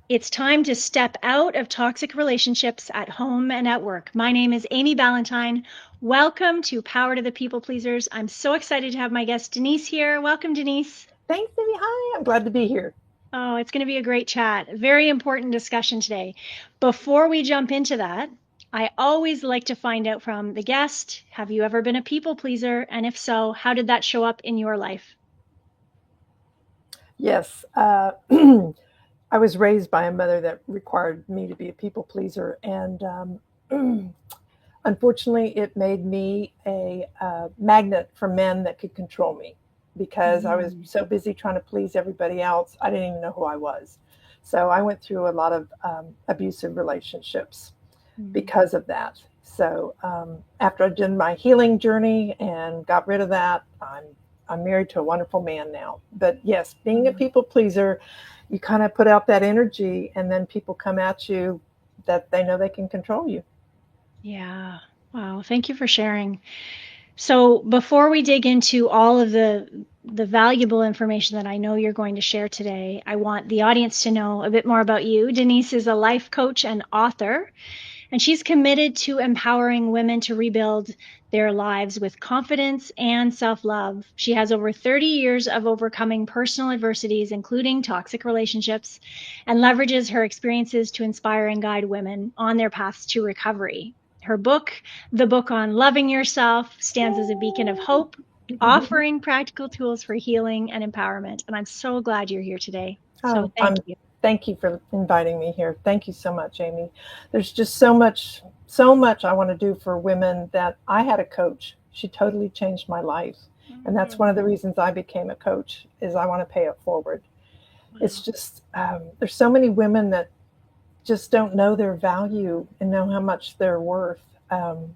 It's time to step out of toxic relationships at home and at work. My name is Amy Ballantyne. Welcome to Power to the People Pleasers. I'm so excited to have my guest Denise here. Welcome, Denise. Thanks, Amy. Hi, I'm glad to be here. Oh, it's going to be a great chat. Very important discussion today. Before we jump into that, I always like to find out from the guest, have you ever been a people pleaser? And if so, how did that show up in your life? Yes, I was raised by a mother that required me to be a people pleaser, and unfortunately, it made me a magnet for men that could control me because I was Mm, so busy trying to please everybody else, I didn't even know who I was. So I went through a lot of abusive relationships mm, because of that. So after I did my healing journey and got rid of that, I'm married to a wonderful man now. But yes, being a mm. people pleaser, you kind of put out that energy, and then people come at you that they know they can control you. Yeah. Wow. Thank you for sharing. So before we dig into all of the valuable information that I know you're going to share today, I want the audience to know a bit more about you. Denise is a life coach and author, and she's committed to empowering women to rebuild their lives with confidence and self-love. She has over 30 years of overcoming personal adversities, including toxic relationships, and leverages her experiences to inspire and guide women on their paths to recovery. Her book, The Book on Loving Yourself, stands as a beacon of hope, offering practical tools for healing and empowerment. And I'm so glad you're here today. So Oh, thank you. thank you for inviting me here. Thank you so much, Amy. There's just so much I want to do for women that I had a coach. She totally changed my life. And that's one of the Mm, reasons I became a coach is I want to pay it forward. It's wow. just, there's so many women that just don't know their value and know how much they're worth.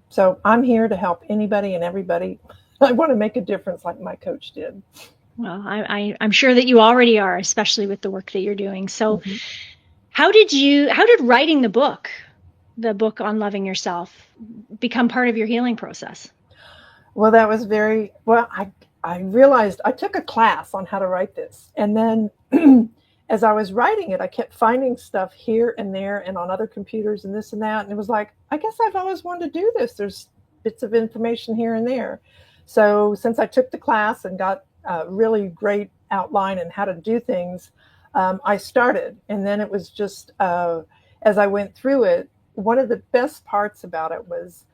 So I'm here to help anybody and everybody. I want to make a difference like my coach did. Well, I'm sure that you already are, especially with the work that you're doing. So, Mhm. how did writing the book on loving yourself, become part of your healing process? Well, that was very well. I realized I took a class on how to write this, and then as I was writing it, I kept finding stuff here and there, and on other computers, and this and that, and it was like, I guess I've always wanted to do this. There's bits of information here and there. So since I took the class and got a really great outline and how to do things, I started, and then it was just as I went through it. One of the best parts about it was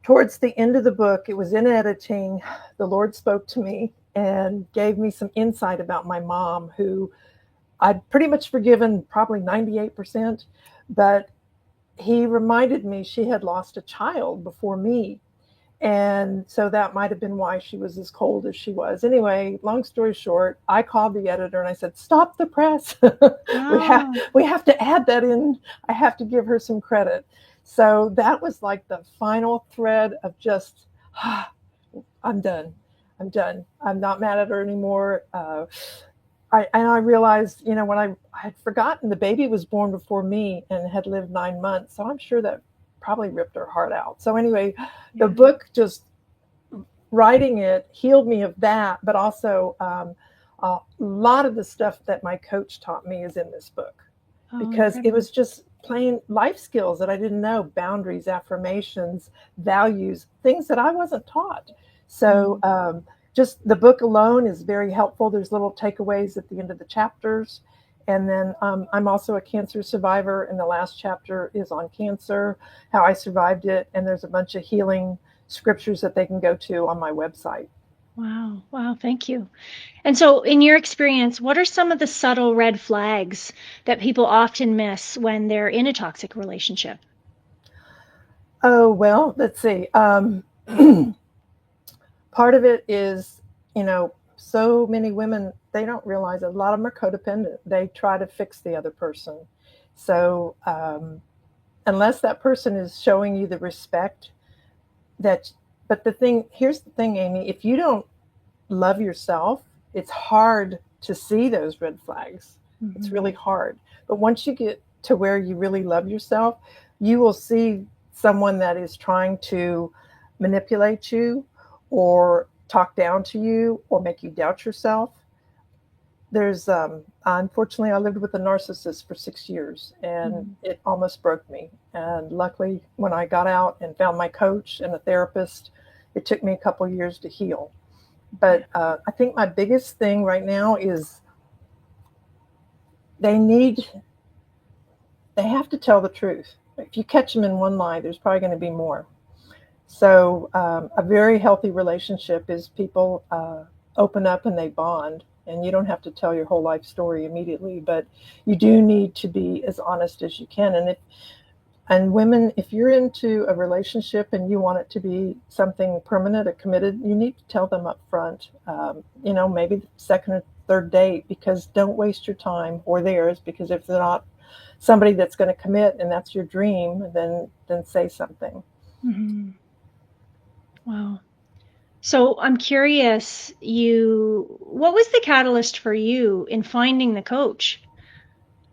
towards the end of the book, it was in editing. The Lord spoke to me and gave me some insight about my mom, who I'd pretty much forgiven probably 98%, but he reminded me she had lost a child before me. And so that might have been why she was as cold as she was. Anyway, long story short, I called the editor and I said, "Stop the press. we have Oh, we have to add that in. I have to give her some credit." So that was like the final thread of just, ah, I'm done. I'm done. I'm not mad at her anymore. I realized, when I had forgotten the baby was born before me and had lived 9 months, so I'm sure that probably ripped her heart out. So anyway, the yeah. book just writing it healed me of that, but also a lot of the stuff that my coach taught me is in this book Oh, because it incredible. was just plain life skills that I didn't know, boundaries, affirmations, values, things that I wasn't taught. So Mm. just the book alone is very helpful. There's little takeaways at the end of the chapters. And then I'm also a cancer survivor, and the last chapter is on cancer, how I survived it. And there's a bunch of healing scriptures that they can go to on my website. Wow. Wow. Thank you. And so, in your experience, what are some of the subtle red flags that people often miss when they're in a toxic relationship? Oh, well, let's see. Part of it is, so many women, they don't realize a lot of them are codependent. They try to fix the other person. So, unless that person is showing you the respect that, but here's the thing, Amy, if you don't love yourself, it's hard to see those red flags. It's Hmm. really hard. But once you get to where you really love yourself, you will see someone that is trying to manipulate you or talk down to you or make you doubt yourself. there's unfortunately I lived with a narcissist for 6 years, and Mm. it almost broke me. And luckily, when I got out and found my coach and a therapist, it took me a couple years to heal. Yeah. But I think my biggest thing right now is they need they have to tell the truth. If you catch them in one lie, there's probably going to be more. So a very healthy relationship is people open up and they bond, and you don't have to tell your whole life story immediately, but you do need to be as honest as you can. And women, if you're into a relationship and you want it to be something permanent or committed, you need to tell them up front. Maybe the second or third date, because don't waste your time or theirs. Because if they're not somebody that's going to commit and that's your dream, then say something. Mm-hmm. Wow. So I'm curious, what was the catalyst for you in finding the coach?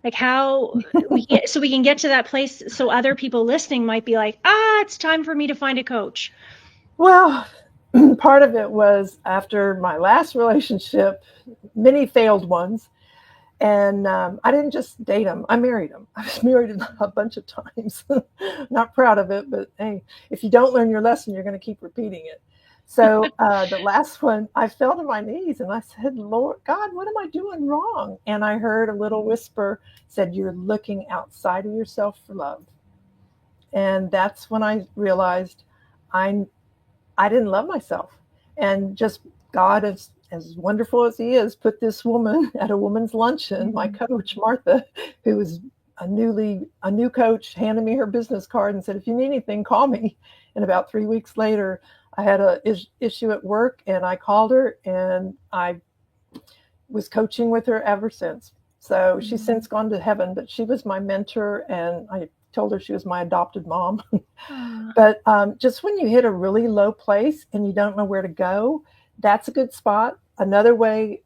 Like how we can get to that place so other people listening might be like, it's time for me to find a coach. Well, part of it was after my last relationship, many failed ones. And I didn't just date him, I married him. I was married a bunch of times. Not proud of it, but hey, if you don't learn your lesson, you're going to keep repeating it. So the last one, I fell to my knees and I said, Lord God, what am I doing wrong? And I heard a little whisper said, you're looking outside of yourself for love. And that's when I realized I I didn't love myself. And just God, as wonderful as He is, put this woman at a woman's luncheon, my Mm-hmm. coach, Martha, who was a new coach, handed me her business card and said, if you need anything, call me. And about 3 weeks later, I had a issue at work and I called her and I was coaching with her ever since. So she's since gone to heaven, but she was my mentor and I told her she was my adopted mom. Uh, But just when you hit a really low place and you don't know where to go, that's a good spot. Another way,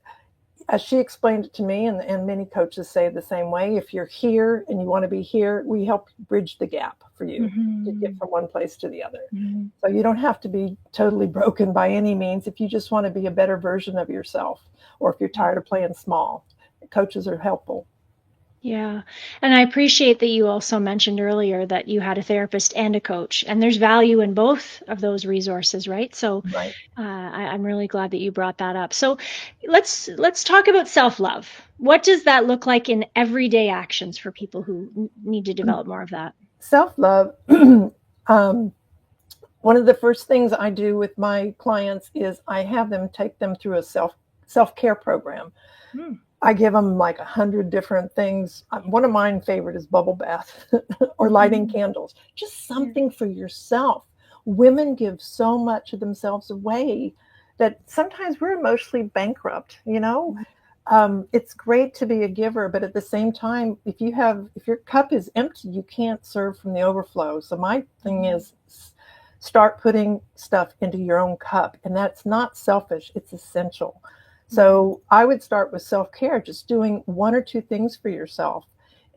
as she explained it to me, and many coaches say the same way, if you're here and you want to be here, we help bridge the gap for you to get mm-hmm. from one place to the other. Mm-hmm. So you don't have to be totally broken by any means if you just want to be a better version of yourself, or if you're tired of playing small. Coaches are helpful. Yeah. And I appreciate that you also mentioned earlier that you had a therapist and a coach, and there's value in both of those resources, right? So Right. I'm really glad that you brought that up. So let's talk about self-love. What does that look like in everyday actions for people who need to develop more of that? Self love. um, One of the first things I do with my clients is I have them take them through a self care program. Hmm. I give them like 100 different things. One of mine favorite is bubble bath or lighting Mm-hmm. candles. Just Yeah. something for yourself. Women give so much of themselves away that sometimes we're emotionally bankrupt. It's great to be a giver, but at the same time, if your cup is empty, you can't serve from the overflow. So my thing Mm-hmm. is start putting stuff into your own cup, and that's not selfish, it's essential. Mm-hmm. So I would start with self-care, just doing one or two things for yourself.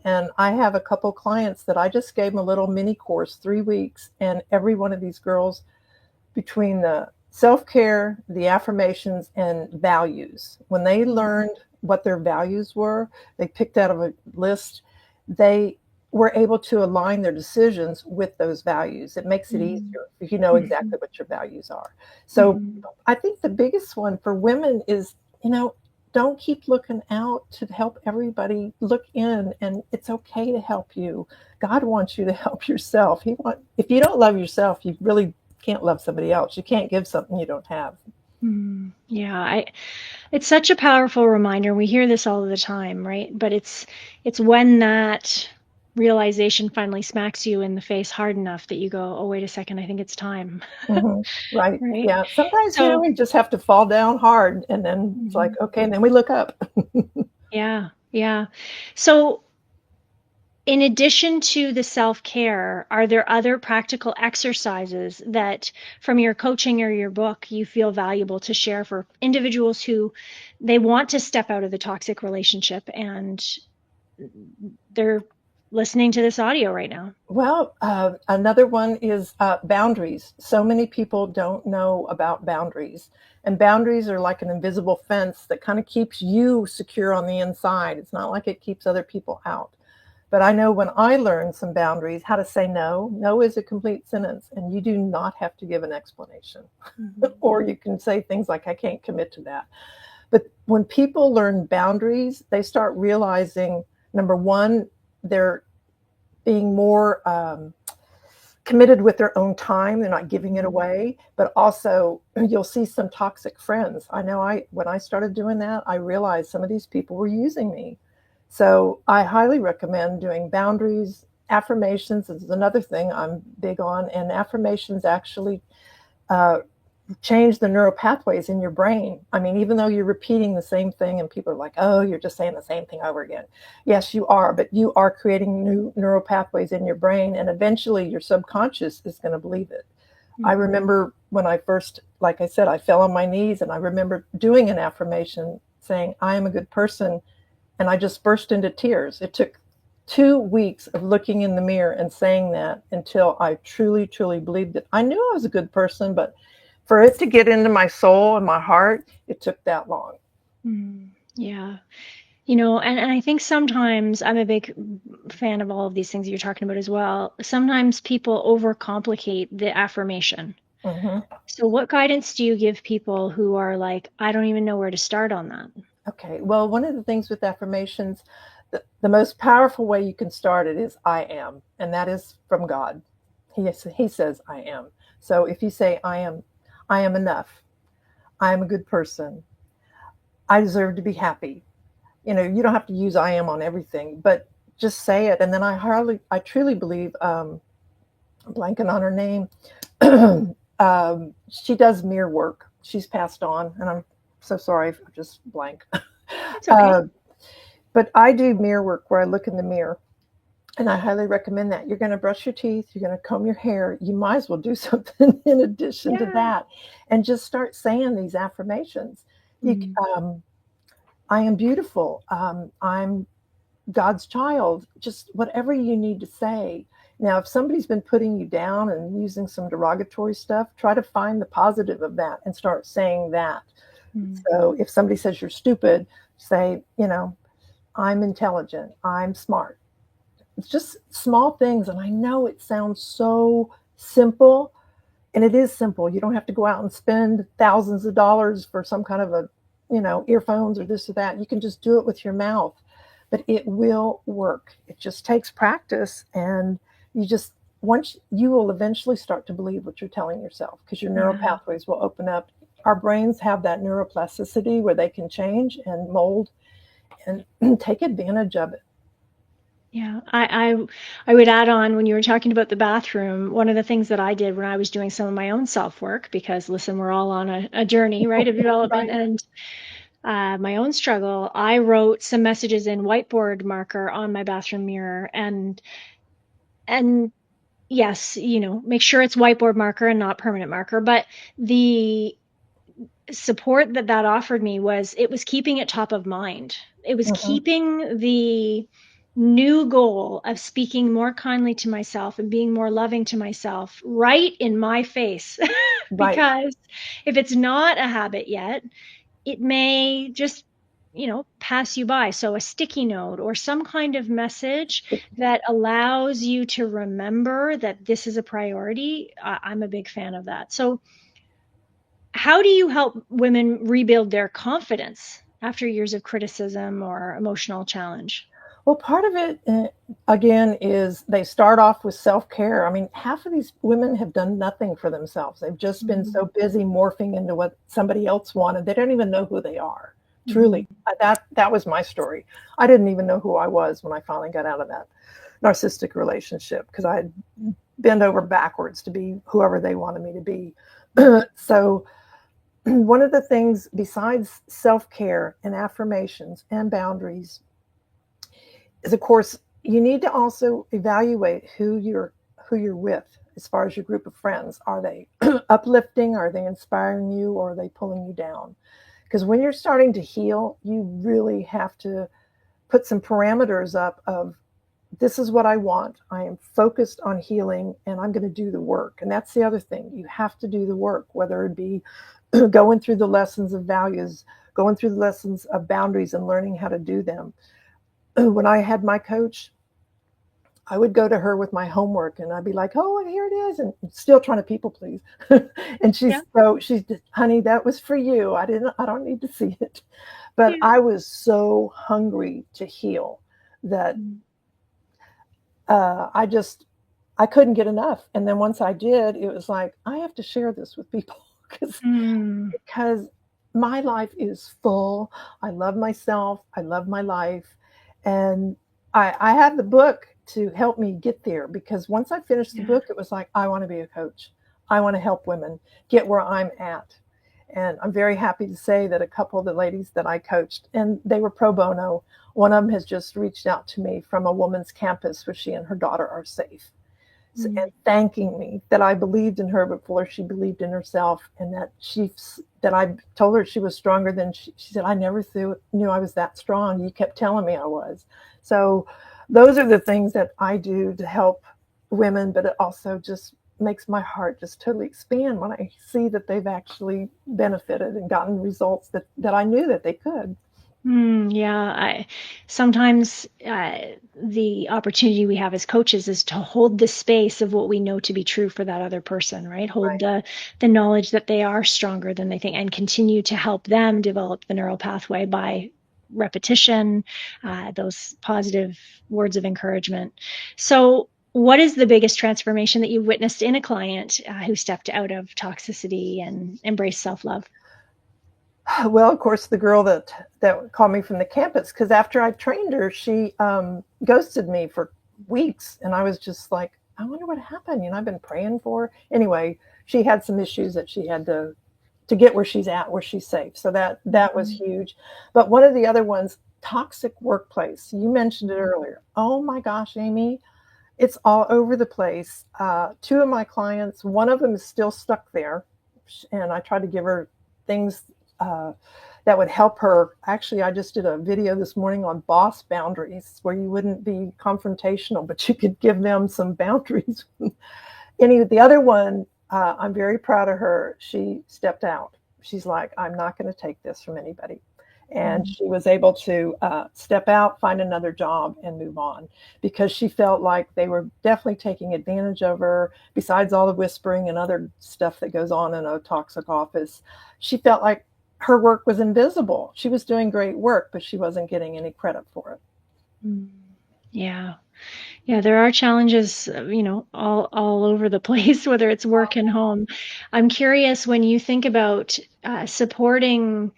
And I have a couple clients that I just gave them a little mini course, 3 weeks, and every one of these girls, between the self-care, the affirmations, and values, when they learned what their values were, they picked out of a list, they were able to align their decisions with those values. It makes it easier if you know Mm-hmm. exactly what your values are. So Mm-hmm. I think the biggest one for women is, don't keep looking out to help everybody. Look in, and it's okay to help you. God wants you to help yourself. If you don't love yourself, you really can't love somebody else. You can't give something you don't have. Yeah, it's such a powerful reminder. We hear this all the time, right? But it's when that realization finally smacks you in the face hard enough that you go, "Oh, wait a second, I think it's time." Hmm. Right. Right? Yeah. Sometimes, So, we just have to fall down hard and then it's like, mhm, okay. And then we look up. yeah, yeah. So, in addition to the self-care, are there other practical exercises that from your coaching or your book you feel valuable to share for individuals who they want to step out of the toxic relationship and they're listening to this audio right now? Well, another one is boundaries. So many people don't know about boundaries. And boundaries are like an invisible fence that kind of keeps you secure on the inside. It's not like it keeps other people out. But I know when I learned some boundaries, how to say no. No is a complete sentence, and you do not have to give an explanation. Mm-hmm. Or you can say things like, I can't commit to that. But when people learn boundaries, they start realizing, number one, they're being more committed with their own time. They're not giving it away, but also you'll see some toxic friends. I know when I started doing that, I realized some of these people were using me. So I highly recommend doing boundaries. Affirmations is another thing I'm big on, and affirmations actually uh, change the neural pathways in your brain. I mean, even though you're repeating the same thing and people are like, oh, you're just saying the same thing over again. Yes, you are, but you are creating new neural pathways in your brain, and eventually your subconscious is going to believe it. I Mm-hmm. remember when I first, like I said, I fell on my knees and I remember doing an affirmation saying, I am a good person. And I just burst into tears. It took 2 weeks of looking in the mirror and saying that until I truly, truly believed it. I knew I was a good person, but for it to get into my soul and my heart, it took that long. Mm, yeah. And I think sometimes I'm a big fan of all of these things that you're talking about as well. Sometimes people overcomplicate the affirmation. Mm-hmm. So what guidance do you give people who are like, I don't even know where to start on that? Okay. Well, one of the things with affirmations, the most powerful way you can start it is I am, and that is from God. He says I am. So if you say I am enough. I am a good person. I deserve to be happy. You don't have to use I am on everything, but just say it. And then I truly believe, I'm blanking on her name. She does mirror work. She's passed on, and I'm so sorry. I'm just blank. It's okay. uh, but I do mirror work where I look in the mirror, and I highly recommend that. You're going to brush your teeth, you're going to comb your hair. You might as well do something in addition to Yeah. that, and just start saying these affirmations. You, Mm, um, I am beautiful. I'm God's child, just whatever you need to say. Now, if somebody's been putting you down and using some derogatory stuff, try to find the positive of that and start saying that. mm, So if somebody says you're stupid, say, I'm intelligent, I'm smart. It's just small things. And I know it sounds so simple, and it is simple. You don't have to go out and spend thousands of dollars for some kind of earphones or this or that. You can just do it with your mouth, but it will work. It just takes practice, and once you will eventually start to believe what you're telling yourself because your neural yeah. pathways will open up. Our brains have that neuroplasticity where they can change and mold and take advantage of it. Yeah, I would add on when you were talking about the bathroom, one of the things that I did when I was doing some of my own self-work, because listen, we're all on a journey, right, of development Right. and my own struggle, I wrote some messages in whiteboard marker on my bathroom mirror and yes, make sure it's whiteboard marker and not permanent marker, but the support that that offered me was it was keeping it top of mind. It was Mm-hmm. keeping the new goal of speaking more kindly to myself and being more loving to myself right in my face. Right. Because if it's not a habit yet, it may just pass you by. So a sticky note or some kind of message that allows you to remember that this is a priority. I'm a big fan of that. So how do you help women rebuild their confidence after years of criticism or emotional challenge? Well, part of it, again, is they start off with self care. I mean, half of these women have done nothing for themselves. They've just been Mhm, so busy morphing into what somebody else wanted. They don't even know who they are. Truly, mhm, that was my story. I didn't even know who I was when I finally got out of that narcissistic relationship because I had bent over backwards to be whoever they wanted me to be. So, one of the things besides self care and affirmations and boundaries is, of course, you need to also evaluate who you're with as far as your group of friends. Are they uplifting? Are they inspiring you, or are they pulling you down? Because when you're starting to heal, you really have to put some parameters up of this is what I want. I am focused on healing and I'm going to do the work. And that's the other thing. You have to do the work, whether it be going through the lessons of values, going through the lessons of boundaries and learning how to do them. When I had my coach, I would go to her with my homework and I'd be like, oh, and here it is. And still trying to people please. And Yeah. she's honey, that was for you. I don't need to see it. But Yeah. I was so hungry to heal that I just, I couldn't get enough. And then once I did, it was like, I have to share this with people Mm. because my life is full. I love myself. I love my life. And I had the book to help me get there because once I finished the Yeah. book, it was like, I want to be a coach. I want to help women get where I'm at. And I'm very happy to say that a couple of the ladies that I coached, and they were pro bono, one of them has just reached out to me from a woman's campus where she and her daughter are safe Mm. and thanking me that I believed in her before she believed in herself, and that I told her she was stronger than she said. I never knew I was that strong. You kept telling me I was. So those are the things that I do to help women, but it also just makes my heart just totally expand when I see that they've actually benefited and gotten results that I knew that they could. Yeah, sometimes the opportunity we have as coaches is to hold the space of what we know to be true for that other person, right? Hold Right. the knowledge that they are stronger than they think, and continue to help them develop the neural pathway by repetition, those positive words of encouragement. So, what is the biggest transformation that you've witnessed in a client who stepped out of toxicity and embraced self-love? Well, of course, the girl that called me from the campus, because after I trained her, she ghosted me for weeks, and I was just like, I wonder what happened. I've been praying for her. Anyway, she had some issues that she had to get where she's at, where she's safe. So that was Mhm. huge. But one of the other ones, toxic workplace. You mentioned it earlier. Oh my gosh, Amy, it's all over the place. Two of my clients, one of them is still stuck there, and I tried to give her things uh, that would help her. Actually, I just did a video this morning on boss boundaries, where you wouldn't be confrontational, but you could give them some boundaries. The other one, I'm very proud of her. She stepped out. She's like, I'm not going to take this from anybody. And Mhm. she was able to step out, find another job, and move on because she felt like they were definitely taking advantage of her. Besides all the whispering and other stuff that goes on in a toxic office, she felt like her work was invisible. She was doing great work, but she wasn't getting any credit for it. Mm. Yeah. Yeah, there are challenges, all over the place, whether it's work and home. I'm curious when you think about supporting,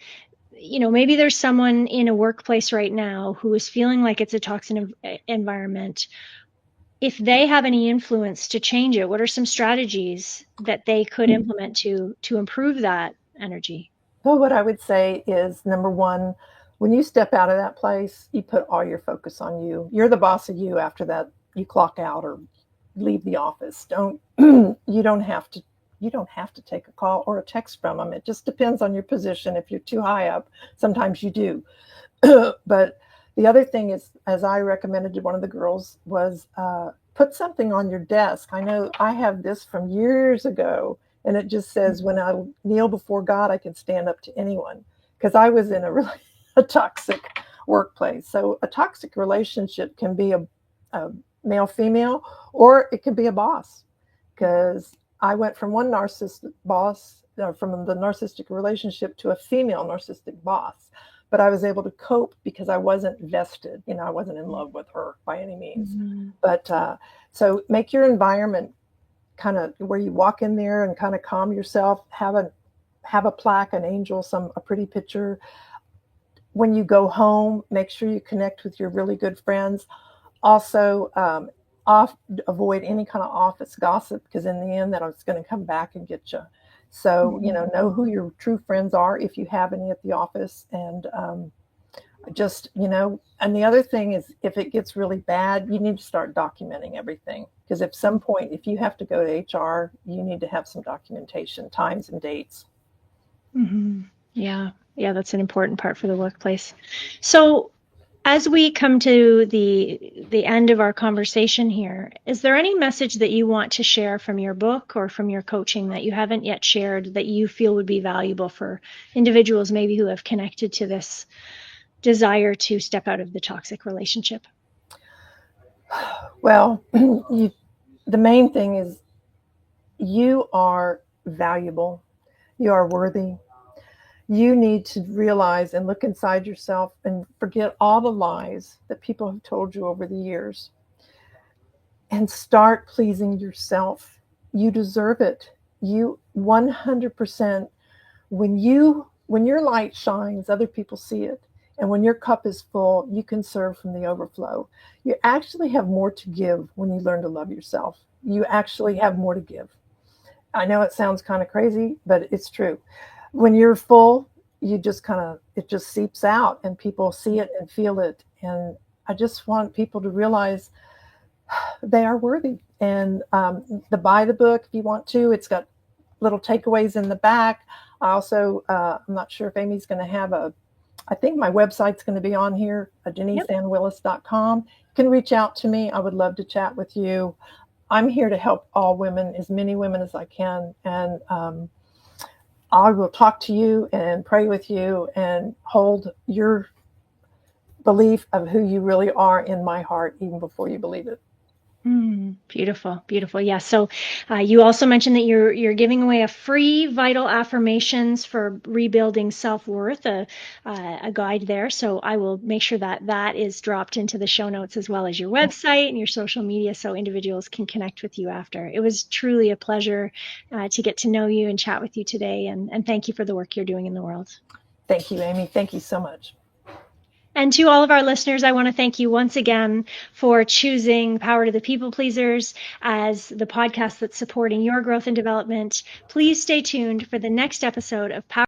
maybe there's someone in a workplace right now who is feeling like it's a toxic environment. If they have any influence to change it, what are some strategies that they could implement to improve that energy? Well, what I would say is number one, when you step out of that place, you put all your focus on you. You're the boss of you after that. You clock out or leave the office. Don't you don't have to you don't have to take a call or a text from them. It just depends on your position. If you're too high up, sometimes you do. But the other thing is, as I recommended to one of the girls, was put something on your desk. I know I have this from years ago, and it just says, "When I kneel before God, I can stand up to anyone." Because I was in a really a toxic workplace. So a toxic relationship can be a male female, or it can be a boss. Because I went from one narcissistic boss, from the narcissistic relationship to a female narcissistic boss, but I was able to cope because I wasn't vested. I wasn't in love with her by any means. Mhm. But so make your environment kind of where you walk in there and kind of calm yourself. Have a plaque, an angel, a pretty picture. When you go home, make sure you connect with your really good friends. Also, off avoid any kind of office gossip because in the end, that is going to come back and get you. So Mhm. know who your true friends are if you have any at the office, and just and the other thing is if it gets really bad, you need to start documenting everything because at some point if you have to go to HR, you need to have some documentation, times and dates. Mhm. Yeah. Yeah, that's an important part for the workplace. So, as we come to the end of our conversation here. Is there any message that you want to share from your book or from your coaching that you haven't yet shared that you feel would be valuable for individuals maybe who have connected to this desire to step out of the toxic relationship? Well, the main thing is you are valuable. You are worthy. You need to realize and look inside yourself and forget all the lies that people have told you over the years and start pleasing yourself. You deserve it. You 100%. When your light shines, other people see it. And when your cup is full, you can serve from the overflow. You actually have more to give when you learn to love yourself. You actually have more to give. I know it sounds kind of crazy, but it's true. When you're full, it just seeps out and people see it and feel it. And I just want people to realize they are worthy. And buy the book if you want to. It's got little takeaways in the back. I also, I'm not sure if Amy's going to have I think my website's going to be on here, DeniseAnnWillis.com. You can reach out to me. I would love to chat with you. I'm here to help all women, as many women as I can. And I will talk to you and pray with you and hold your belief of who you really are in my heart, even before you believe it. Beautiful, beautiful. Yeah. So you also mentioned that you're giving away a free vital affirmations for rebuilding self-worth, a guide there. So I will make sure that that is dropped into the show notes as well as your website and your social media so individuals can connect with you after. It was truly a pleasure to get to know you and chat with you today. And thank you for the work you're doing in the world. Thank you, Amy. Thank you so much. And to all of our listeners, I want to thank you once again for choosing Power to the People Pleasers as the podcast that's supporting your growth and development. Please stay tuned for the next episode of Power